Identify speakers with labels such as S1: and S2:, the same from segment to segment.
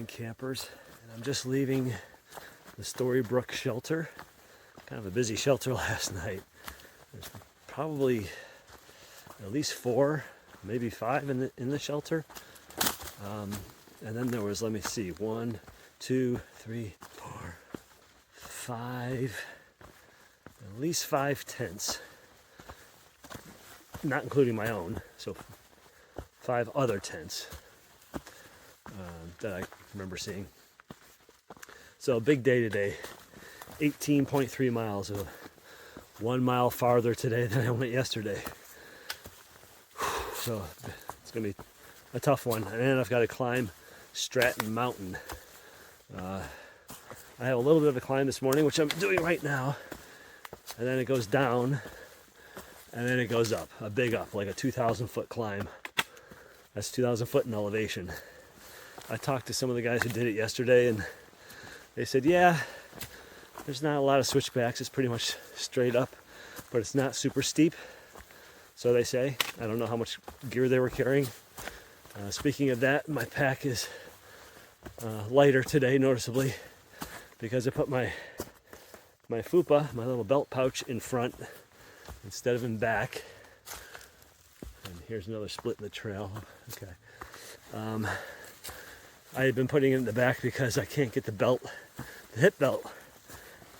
S1: morning, campers. And I'm just leaving the Storybrook shelter. Kind of a busy shelter last night. There's probably at least 4, maybe 5 in the shelter. And then there was, let me see, 1, 2, 3, 4, 5, at least 5 tents. Not including my own, so 5 other tents that I remember seeing. So a big day today. 18.3 miles, 1 mile farther today than I went yesterday. So it's gonna be a tough one. And then I've got to climb Stratton Mountain. I have a little bit of a climb this morning, which I'm doing right now. And then it goes down, and then it goes up, a big up, like a 2,000 foot climb. That's 2,000 foot in elevation. I talked to some of the guys who did it yesterday, and they said, yeah, there's not a lot of switchbacks. It's pretty much straight up, but it's not super steep. So they say. I don't know how much gear they were carrying. Speaking of that, my pack is lighter today, noticeably, because I put my fupa, my little belt pouch, in front instead of in back. And here's another split in the trail. Okay. I had been putting it in the back because I can't get the hip belt,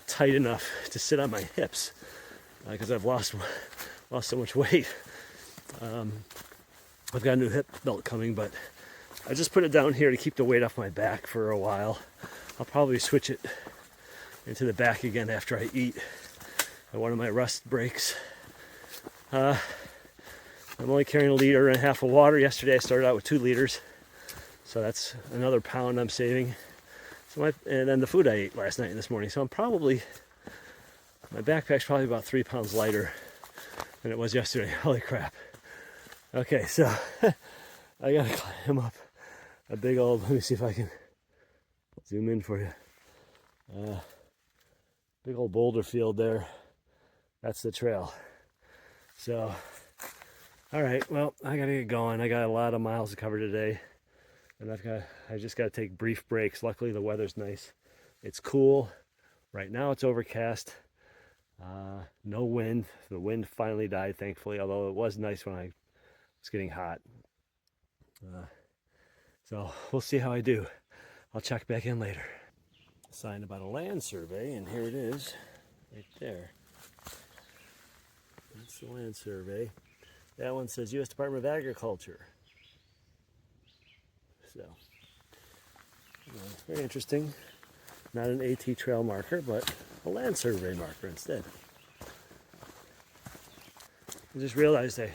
S1: tight enough to sit on my hips because I've lost so much weight. I've got a new hip belt coming, but I just put it down here to keep the weight off my back for a while. I'll probably switch it into the back again after I eat at one of my rest breaks. I'm only carrying 1.5 liters of water. Yesterday I started out with 2 liters, so that's another pound I'm saving. And then the food I ate last night and this morning, so my backpack's probably about 3 pounds lighter than it was yesterday. Holy crap. Okay, so I gotta climb up a big old, let me see if I can zoom in for you. Big old boulder field there. That's the trail. So, all right, well, I gotta get going. I got a lot of miles to cover today, and I just gotta take brief breaks. Luckily, the weather's nice. It's cool. Right now, it's overcast. No wind. The wind finally died, thankfully, although it was nice when I was getting hot. So we'll see how I do. I'll check back in later. Sign about a land survey, and here it is, right there. That's the land survey. That one says U.S. Department of Agriculture. So, very interesting. Not an AT trail marker, but a land survey marker instead. I just realized I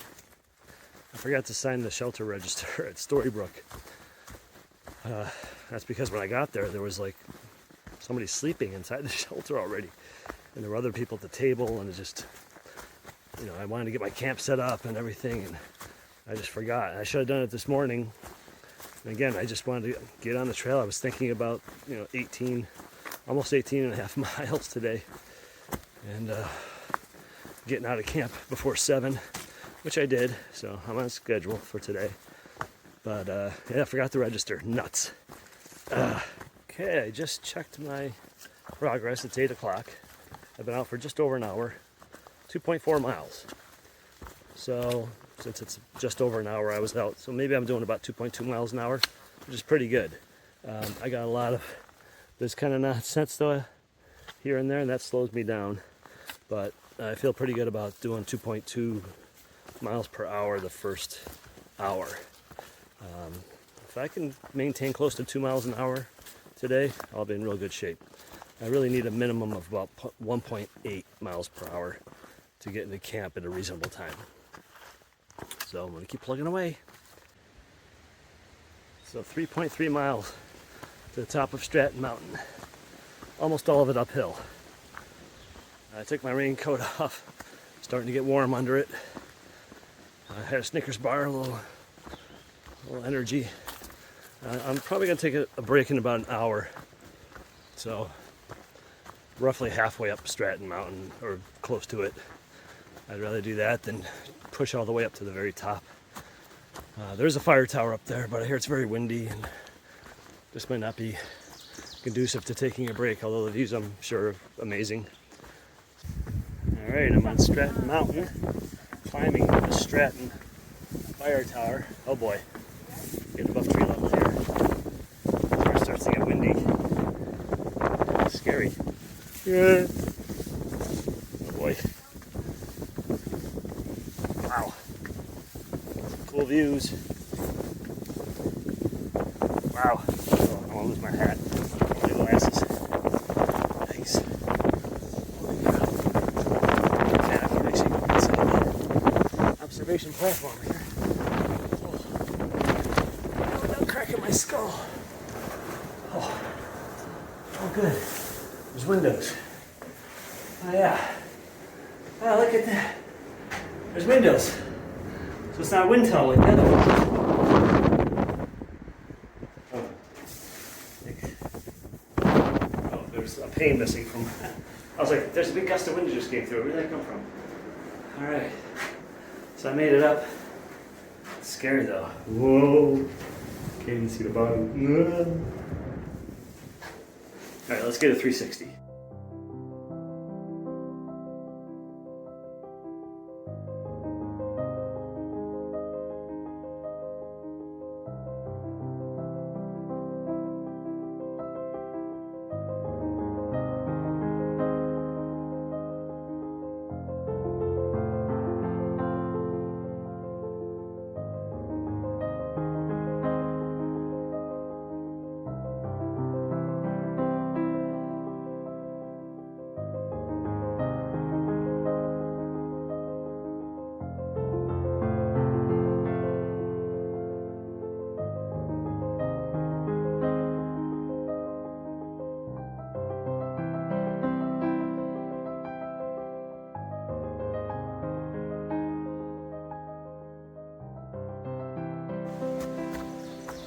S1: forgot to sign the shelter register at Storybrook. That's because when I got there was like somebody sleeping inside the shelter already, and there were other people at the table, and it just, I wanted to get my camp set up and everything, and I just forgot. I should have done it this morning. And again, I just wanted to get on the trail. I was thinking about, almost 18.5 miles today, and getting out of camp before 7, which I did, so I'm on schedule for today. But I forgot to register. Nuts. Okay, I just checked my progress. It's 8 o'clock. I've been out for just over an hour. 2.4 miles. So since it's just over an hour I was out, so maybe I'm doing about 2.2 miles an hour, which is pretty good. I got a lot of this kind of nonsense though here and there, and that slows me down. But I feel pretty good about doing 2.2 miles per hour the first hour. If I can maintain close to 2 miles an hour today, I'll be in real good shape. I really need a minimum of about 1.8 miles per hour to get into camp at a reasonable time. So I'm going to keep plugging away. So 3.3 miles to the top of Stratton Mountain. Almost all of it uphill. I took my raincoat off, starting to get warm under it. I had a Snickers bar, a little energy. I'm probably going to take a break in about an hour. So roughly halfway up Stratton Mountain, or close to it. I'd rather do that than push all the way up to the very top. There's a fire tower up there, but I hear it's very windy, and This might not be conducive to taking a break, although the views I'm sure are amazing. Alright, I'm on Stratton Mountain, climbing the Stratton fire tower. Oh boy, get above tree level here. It starts to get windy. Scary. Yeah. Oh boy. Wow. Some cool views. Wow. Oh, I won't lose my hat. My glasses. Thanks. Okay, I can actually go inside the observation platform here. Oh, without cracking my skull. Oh, good. There's windows. Oh, yeah. Oh, look at that. There's windows. So it's not wind tunnel like the other one. Oh, there's a pane missing from. I was like, there's a big gust of wind that just came through. Where did that come from? All right. So I made it up. It's scary though. Whoa. Can't even see the bottom. All right, let's get a 360.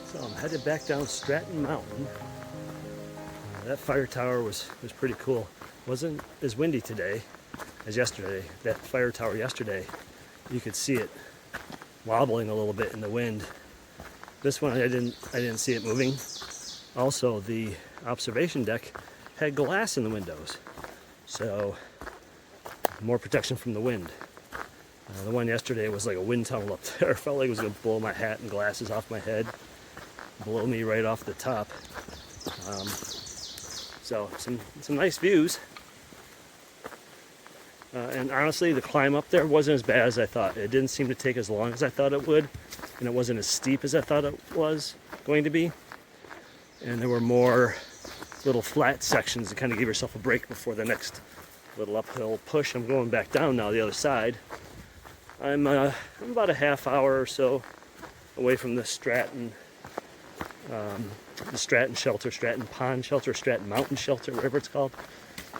S1: So I'm headed back down Stratton Mountain. That fire tower was pretty cool. Wasn't as windy today as yesterday. That fire tower yesterday, you could see it wobbling a little bit in the wind. This one I didn't see it moving. Also, the observation deck had glass in the windows, so more protection from the wind. The one yesterday was like a wind tunnel up there. It felt like it was going to blow my hat and glasses off my head, blow me right off the top. So some nice views. And honestly, the climb up there wasn't as bad as I thought. It didn't seem to take as long as I thought it would, and it wasn't as steep as I thought it was going to be. And there were more little flat sections to kind of give yourself a break before the next little uphill push. I'm going back down now the other side. I'm about a half hour or so away from the Stratton shelter, Stratton Pond shelter, Stratton Mountain shelter, whatever it's called.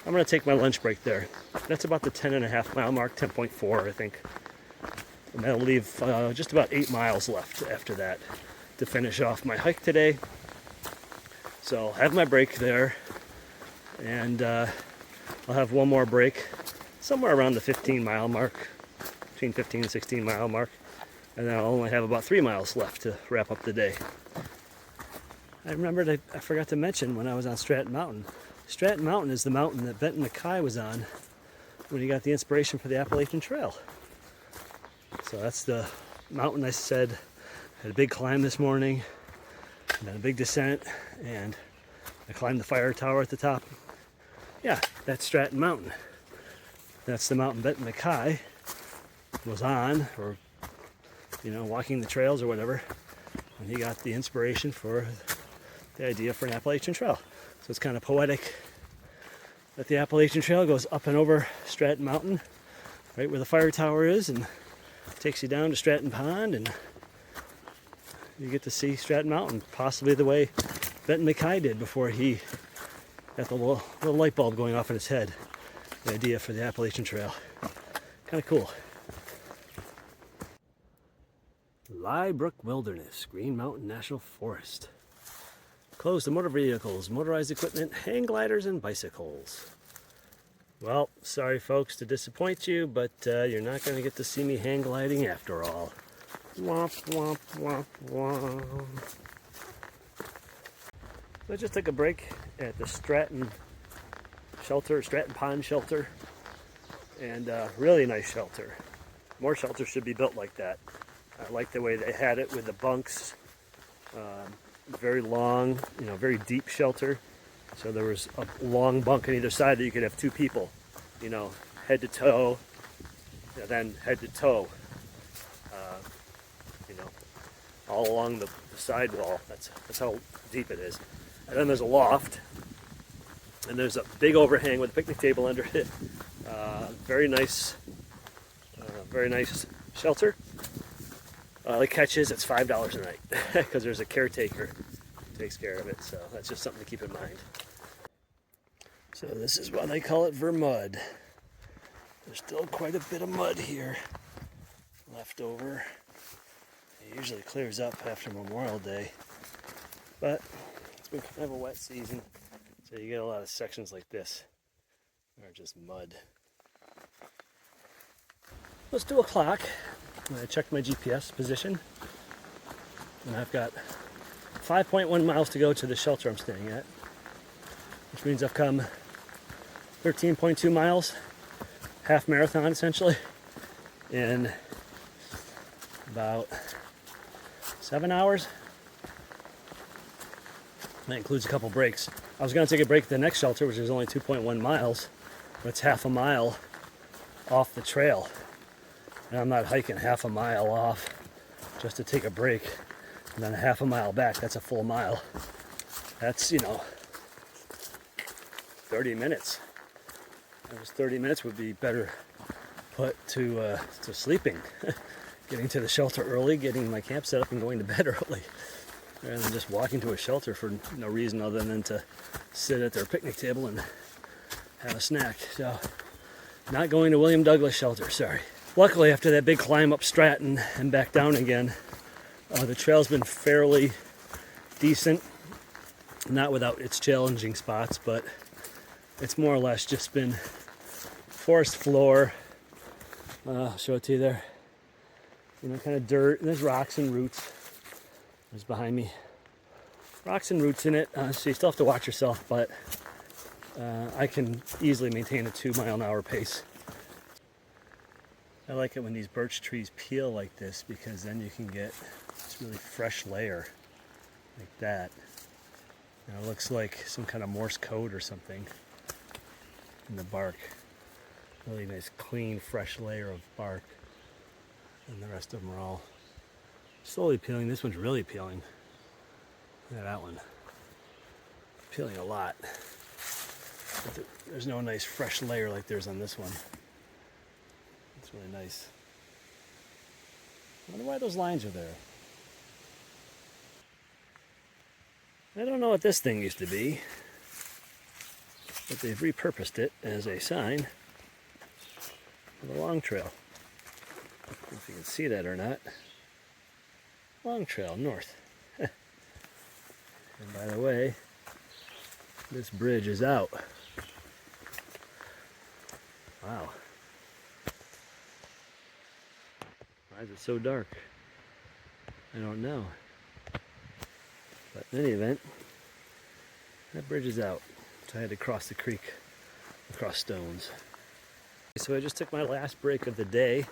S1: I'm going to take my lunch break there. That's about the 10.5 mile mark, 10.4 I think. And that'll leave just about 8 miles left after that to finish off my hike today. So I'll have my break there, and I'll have one more break somewhere around the 15 mile mark, between 15 and 16 mile mark, and then I'll only have about 3 miles left to wrap up the day. I remembered I forgot to mention when I was on Stratton Mountain. Stratton Mountain is the mountain that Benton Mackaye was on when he got the inspiration for the Appalachian Trail. So that's the mountain I said had a big climb this morning, and then a big descent, and I climbed the fire tower at the top. Yeah, that's Stratton Mountain. That's the mountain Benton Mackaye was on, or walking the trails or whatever, when he got the inspiration for the idea for an Appalachian Trail. So it's kind of poetic that the Appalachian Trail goes up and over Stratton Mountain, right where the fire tower is, and takes you down to Stratton Pond, and you get to see Stratton Mountain, possibly the way Benton Mackaye did before he got the little light bulb going off in his head, the idea for the Appalachian Trail. Kind of cool. Liebrook Wilderness, Green Mountain National Forest. Closed to motor vehicles, motorized equipment, hang gliders, and bicycles. Well, sorry folks to disappoint you, but you're not going to get to see me hang gliding after all. Womp, womp, womp, womp. So I just took a break at the Stratton shelter, Stratton Pond shelter, and really nice shelter. More shelters should be built like that. I like the way they had it with the bunks, very long, very deep shelter. So there was a long bunk on either side that you could have two people, head to toe, and then head to toe, all along the side wall. That's how deep it is. And then there's a loft, and there's a big overhang with a picnic table under it. Very nice shelter. The catch is it's $5 a night because there's a caretaker who takes care of it. So that's just something to keep in mind. So this is why they call it Vermud. There's still quite a bit of mud here left over. It usually clears up after Memorial Day, but it's been kind of a wet season, so you get a lot of sections like this that are just mud. It's 2 o'clock. I checked my GPS position, and I've got 5.1 miles to go to the shelter I'm staying at, which means I've come 13.2 miles, half marathon essentially, in about 7 hours. That includes a couple breaks. I was going to take a break at the next shelter, which is only 2.1 miles, but it's half a mile off the trail. And I'm not hiking half a mile off just to take a break and then a half a mile back. That's a full mile. That's, 30 minutes. Those 30 minutes would be better put to sleeping. Getting to the shelter early, getting my camp set up, and going to bed early, rather than just walking to a shelter for no reason other than to sit at their picnic table and have a snack. So, not going to William Douglas Shelter, sorry. Luckily, after that big climb up Stratton and back down again, the trail's been fairly decent. Not without its challenging spots, but it's more or less just been forest floor. I'll show it to you there. Kind of dirt, and there's rocks and roots. There's behind me. Rocks and roots in it, so you still have to watch yourself, but I can easily maintain a 2-mile-an-hour pace. I like it when these birch trees peel like this, because then you can get this really fresh layer like that. It looks like some kind of Morse code or something in the bark. Really nice, clean, fresh layer of bark. And the rest of them are all slowly peeling. This one's really peeling. Look at that one. Peeling a lot. But there's no nice fresh layer like there's on this one. It's really nice. I wonder why those lines are there. I don't know what this thing used to be, but they've repurposed it as a sign for the long trail. I don't know if you can see that or not. Long trail north. And by the way, this bridge is out. Wow. Why is it so dark? I don't know. But in any event, that bridge is out. So I had to cross the creek across stones. So I just took my last break of the day,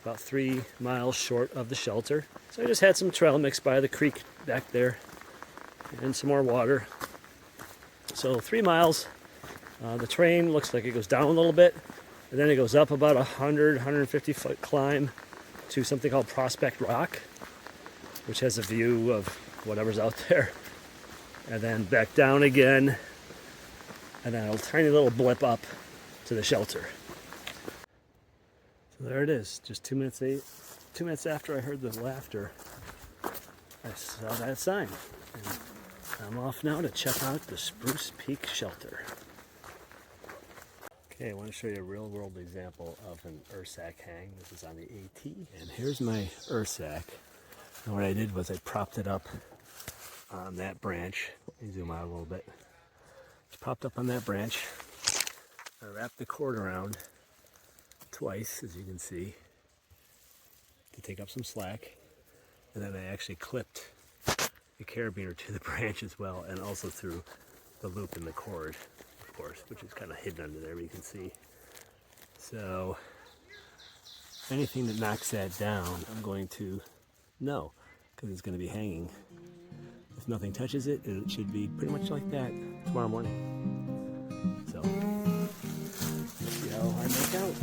S1: about 3 miles short of the shelter. So I just had some trail mix by the creek back there and some more water. So 3 miles. The terrain looks like it goes down a little bit, and then it goes up about 150 foot climb to something called Prospect Rock, which has a view of whatever's out there, and then back down again, and then a tiny little blip up to the shelter. So there it is, just 2 minutes after I heard the laughter, I saw that sign, and I'm off now to check out the Spruce Peak Shelter. Okay, I want to show you a real-world example of an Ursack hang. This is on the AT, and here's my Ursack. And what I did was I propped it up on that branch. Let me zoom out a little bit. Just propped up on that branch. I wrapped the cord around twice, as you can see, to take up some slack. And then I actually clipped a carabiner to the branch as well, and also through the loop in the cord, of course, which is kind of hidden under there, but you can see. So anything that knocks that down, I'm going to know, because it's going to be hanging. If nothing touches it, it should be pretty much like that tomorrow morning. So, let's see how I make out.